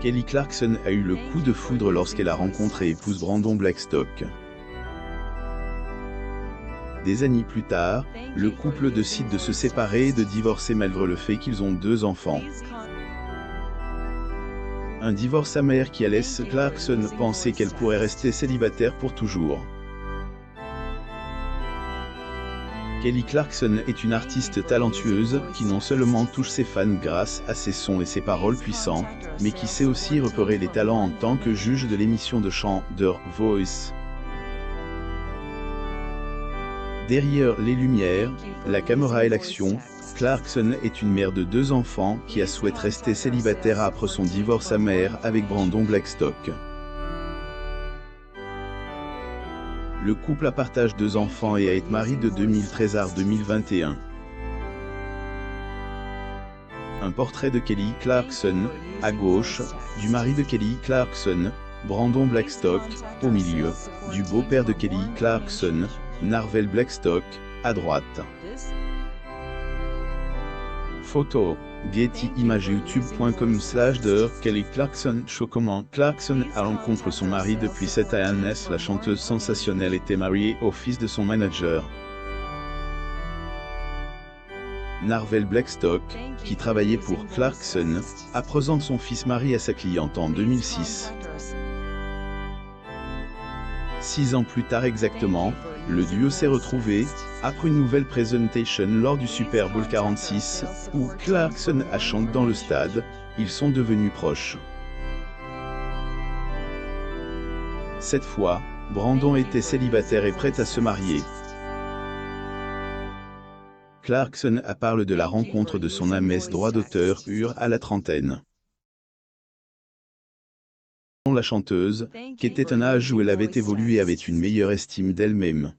Kelly Clarkson a eu le coup de foudre lorsqu'elle a rencontré et épouse Brandon Blackstock. Des années plus tard, le couple décide de se séparer et de divorcer malgré le fait qu'ils ont 2 enfants. Un divorce amer qui laisse Clarkson penser qu'elle pourrait rester célibataire pour toujours. Kelly Clarkson est une artiste talentueuse qui non seulement touche ses fans grâce à ses sons et ses paroles puissantes, mais qui sait aussi repérer les talents en tant que juge de l'émission de chant The Voice. Derrière les lumières, la caméra et l'action, Clarkson est une mère de 2 enfants qui souhaite rester célibataire après son divorce amer avec Brandon Blackstock. Le couple partage 2 enfants et a été marié de 2013 à 2021. Un portrait de Kelly Clarkson, à gauche, du mari de Kelly Clarkson, Brandon Blackstock, au milieu, du beau-père de Kelly Clarkson, Narvel Blackstock, à droite. Photo, Getty Images youtube.com/The Kelly Clarkson Show. Comment Clarkson a rencontré son mari depuis cette année. La chanteuse sensationnelle était mariée au fils de son manager, Narvel Blackstock, qui travaillait pour Clarkson, présente son fils marié à sa cliente en 2006. 6 ans plus tard exactement, le duo s'est retrouvé, après une nouvelle présentation lors du Super Bowl 46, où Clarkson a chanté dans le stade. Ils sont devenus proches. Cette fois, Brandon était célibataire et prêt à se marier. Clarkson parle de la rencontre de son amie droit d'auteur à la trentaine. La chanteuse, qui était un âge où elle avait évolué avec une meilleure estime d'elle-même.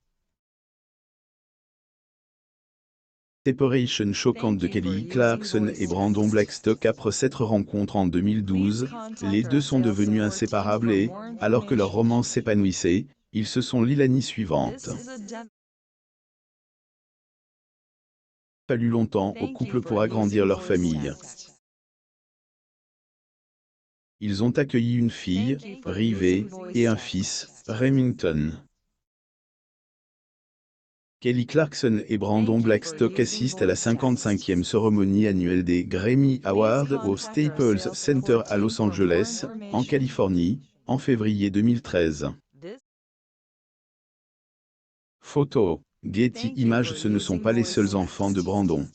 Séparation choquante de Kelly Clarkson et Brandon Blackstock. Après cette rencontre en 2012, les deux sont devenus inséparables et, alors que leur romance s'épanouissait, ils se sont liés l'année suivante. Il a fallu longtemps au couple pour agrandir leur famille. Ils ont accueilli une fille, Rivée, et un fils, Remington. Kelly Clarkson et Brandon Blackstock assistent à la 55e cérémonie annuelle des Grammy Awards au Staples Center à Los Angeles, en Californie, en février 2013. Photo, Getty Images. Ce ne sont pas les seuls enfants de Brandon.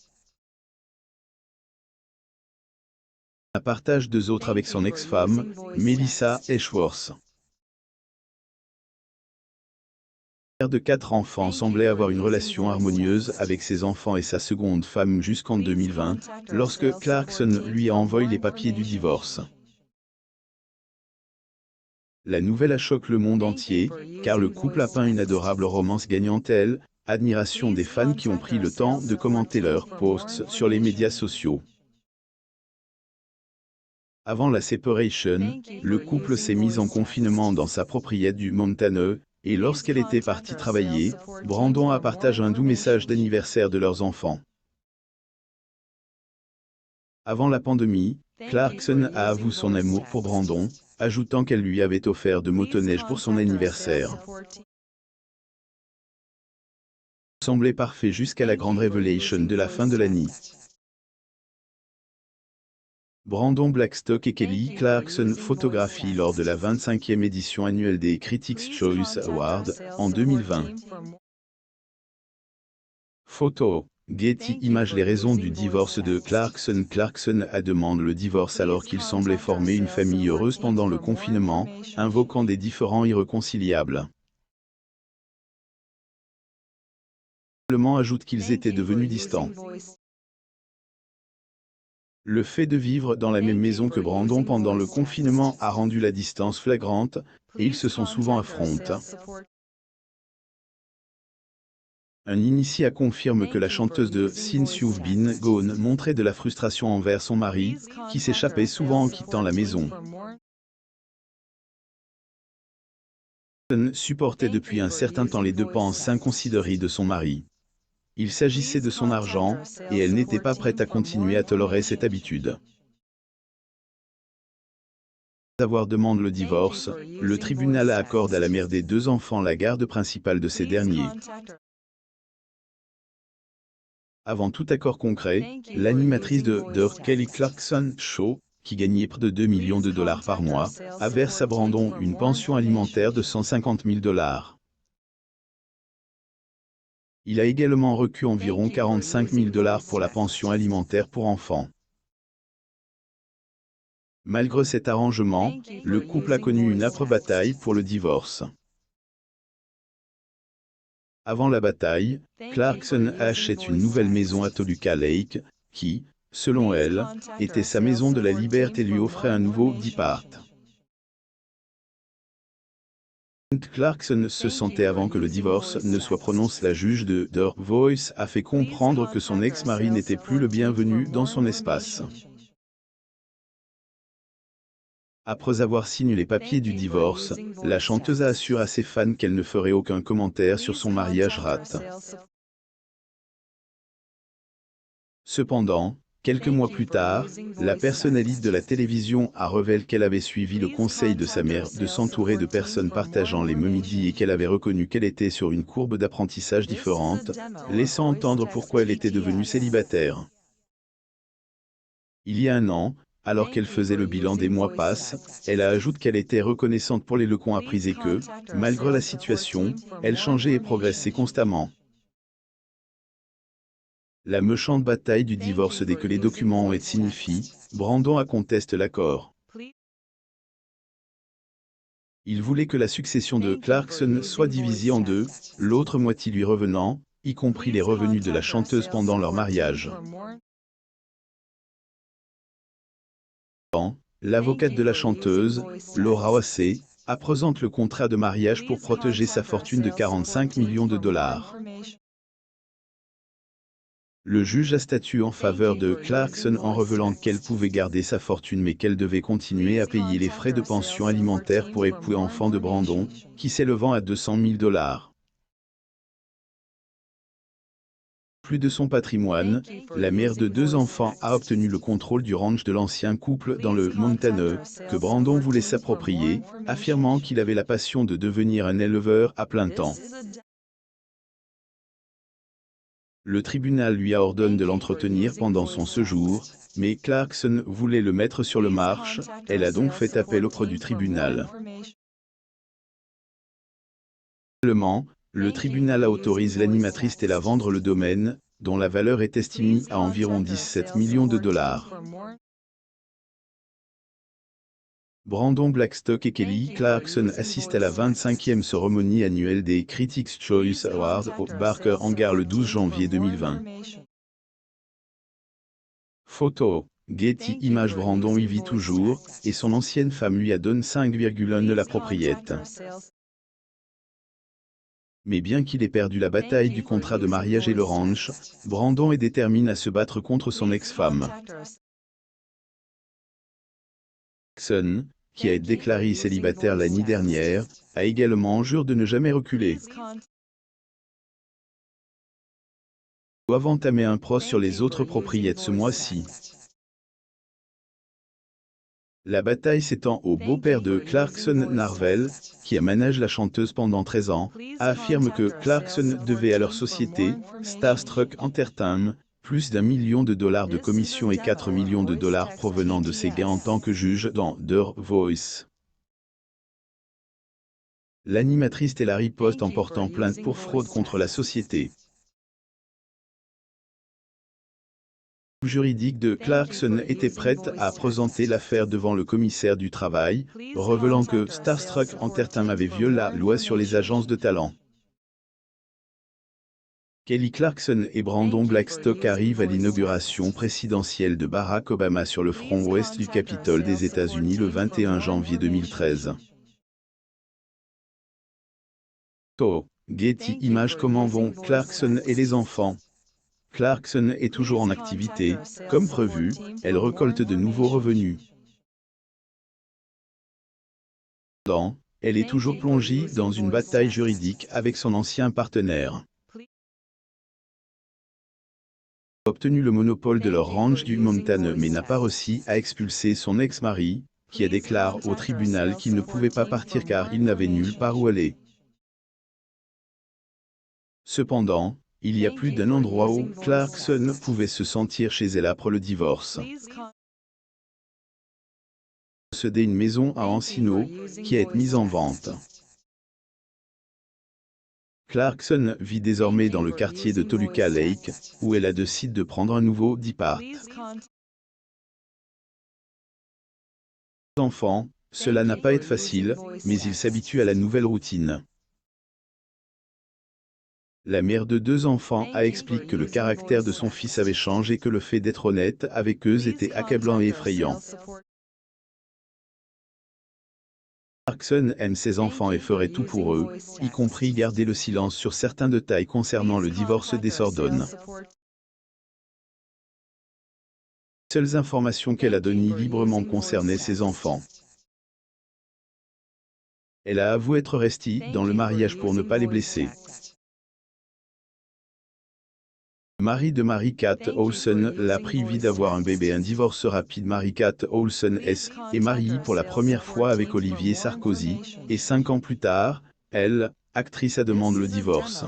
Il partage 2 autres avec son ex-femme, Melissa Ashworth. Le père de 4 enfants semblait avoir une relation harmonieuse avec ses enfants et sa seconde femme jusqu'en 2020, lorsque Clarkson lui a envoyé les papiers du divorce. La nouvelle choque le monde entier, car le couple a peint une adorable romance gagnant admiration des fans qui ont pris le temps de commenter leurs posts sur les médias sociaux. Avant la séparation, le couple s'est mis en confinement dans sa propriété du Montana, et lorsqu'elle était partie travailler, Brandon a partagé un doux message d'anniversaire de leurs enfants. Avant la pandémie, Clarkson a avoué son amour pour Brandon, ajoutant qu'elle lui avait offert de motoneige pour son anniversaire. Semblait parfait jusqu'à la grande révélation de la fin de l'année. Brandon Blackstock et Kelly Clarkson photographient lors de la 25e édition annuelle des Critics' Choice Awards, en 2020. Photo, Getty Images. Les raisons du divorce de Clarkson. Clarkson a demandé le divorce alors qu'il semblait former une famille heureuse pendant le confinement, invoquant des différends irréconciliables. Le Parlement ajoute qu'ils étaient devenus distants. Le fait de vivre dans la même maison que Brandon pendant le confinement a rendu la distance flagrante, et ils se sont souvent affrontés. Un initié confirme que la chanteuse de Since You've Been Gone montrait de la frustration envers son mari, qui s'échappait souvent en quittant la maison. Supportait depuis un certain temps les dépenses inconsidérées de son mari. Il s'agissait de son argent, et elle n'était pas prête à continuer à tolérer cette habitude. avoir demandé le divorce, le tribunal accorde à la mère des deux enfants la garde principale de ces derniers. Avant tout accord concret, l'animatrice de The Kelly Clarkson Show, qui gagnait près de 2 millions de dollars par mois, a versé à Brandon une pension alimentaire de 150 000 dollars. Il a également reçu environ 45 000 dollars pour la pension alimentaire pour enfants. Malgré cet arrangement, le couple a connu une âpre bataille pour le divorce. Avant la bataille, Clarkson achète une nouvelle maison à Toluca Lake, qui, selon elle, était sa maison de la liberté et lui offrait un nouveau départ. Clarkson se sentait avant que le divorce ne soit prononcé. La juge de The Voice a fait comprendre que son ex-mari n'était plus le bienvenu dans son espace. Après avoir signé les papiers du divorce, la chanteuse a assuré à ses fans qu'elle ne ferait aucun commentaire sur son mariage rate. Cependant, quelques mois plus tard, la personnalité de la télévision a révélé qu'elle avait suivi le conseil de sa mère de s'entourer de personnes partageant les mêmes idées et qu'elle avait reconnu qu'elle était sur une courbe d'apprentissage différente, laissant entendre pourquoi elle était devenue célibataire. Il y a un an, alors qu'elle faisait le bilan des mois passent, elle a ajouté qu'elle était reconnaissante pour les leçons apprises et que, malgré la situation, elle changeait et progressait constamment. La méchante bataille du divorce dès que les documents ont été signifiés, Brandon a contesté l'accord. Il voulait que la succession de Clarkson soit divisée en deux, l'autre moitié lui revenant, y compris les revenus de la chanteuse pendant leur mariage. L'avocate de la chanteuse, Laura Wassey, a présenté le contrat de mariage pour protéger sa fortune de 45 millions de dollars. Le juge a statué en faveur de Clarkson en révélant qu'elle pouvait garder sa fortune mais qu'elle devait continuer à payer les frais de pension alimentaire pour époux et enfants de Brandon, qui s'élevant à 200 000 dollars. Plus de son patrimoine, la mère de deux enfants a obtenu le contrôle du ranch de l'ancien couple dans le Montana, que Brandon voulait s'approprier, affirmant qu'il avait la passion de devenir un éleveur à plein temps. Le tribunal lui a ordonné de l'entretenir pendant son séjour, mais Clarkson voulait le mettre sur le marché, elle a donc fait appel auprès du tribunal. Finalement, le tribunal a autorisé l'animatrice à vendre le domaine, dont la valeur est estimée à environ 17 millions de dollars. Brandon Blackstock et Kelly Clarkson assistent à la 25e cérémonie annuelle des Critics' Choice Awards au Barker Hangar le 12 janvier 2020. Photo, Getty Images. Brandon y vit toujours, et son ancienne femme lui a donné 5,1 de la propriété. Mais bien qu'il ait perdu la bataille du contrat de mariage et le ranch, Brandon est déterminé à se battre contre son ex-femme. Clarkson, qui a été déclaré célibataire l'année dernière, a également juré de ne jamais reculer. Ils doivent entamer un procès sur les autres propriétés ce mois-ci. La bataille s'étend au beau-père de Clarkson. Narvel, qui a managé la chanteuse pendant 13 ans, affirme que Clarkson devait à leur société, Starstruck Entertainment, plus d'1 million de dollars de commission et 4 millions de dollars provenant de ses gains en tant que juge dans The Voice. L'animatrice la riposte en portant plainte pour fraude contre la société. Juridique de Clarkson était prête à présenter l'affaire devant le commissaire du travail, révélant que Starstruck Entertainment avait violé la loi sur les agences de talent. Kelly Clarkson et Brandon Blackstock arrivent à l'inauguration présidentielle de Barack Obama sur le front ouest du Capitole des États-Unis le 21 janvier 2013. Getty Images. Comment vont Clarkson et les enfants? Clarkson est toujours en activité, comme prévu, elle récolte de nouveaux revenus. Cependant, elle est toujours plongée dans une bataille juridique avec son ancien partenaire. A obtenu le monopole de leur ranch du Montana mais n'a pas réussi à expulser son ex-mari, qui déclare au tribunal qu'il ne pouvait pas partir car il n'avait nulle part où aller. Cependant, il y a plus d'un endroit où Clarkson pouvait se sentir chez elle après le divorce. Possédait une maison à Encino, qui a été mise en vente. Clarkson vit désormais dans le quartier de Toluca Lake, où elle a décidé de prendre un nouveau départ. Enfants, cela n'a pas été facile, mais il s'habitue à la nouvelle routine. La mère de 2 enfants a expliqué que le caractère de son fils avait changé et que le fait d'être honnête avec eux était accablant et effrayant. Clarkson aime ses enfants et ferait tout pour eux, y compris garder le silence sur certains détails concernant le divorce des Sordone. Les seules informations qu'elle a données librement concernaient ses enfants. Elle a avoué être restée dans le mariage pour ne pas les blesser. Le mari de Mary-Kate Olsen l'a privé d'avoir un bébé. Un divorce rapide. Mary-Kate Olsen est mariée pour la première fois avec Olivier Sarkozy, et 5 ans plus tard, elle, actrice, a demandé le divorce.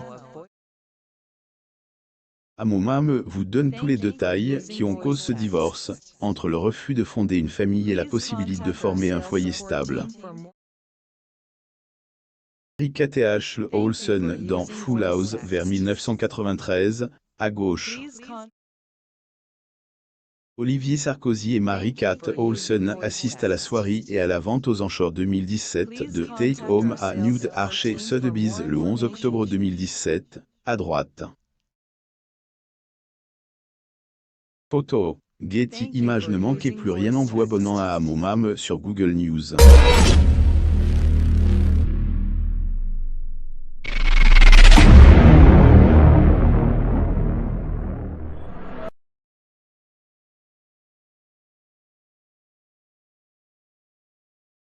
Amomam vous donne tous les détails qui ont causé ce divorce, entre le refus de fonder une famille et la possibilité de former un foyer stable. Mary-Kate H. Olsen dans Full House vers 1993, à gauche. Olivier Sarkozy et Mary-Kate Olsen assistent à la soirée et à la vente aux enchères 2017 de Take Home à New Archer Sotheby's le 11 octobre 2017, à droite. Photo, Getty Images. Ne manquez plus rien en vous abonnant à Amomam sur Google News.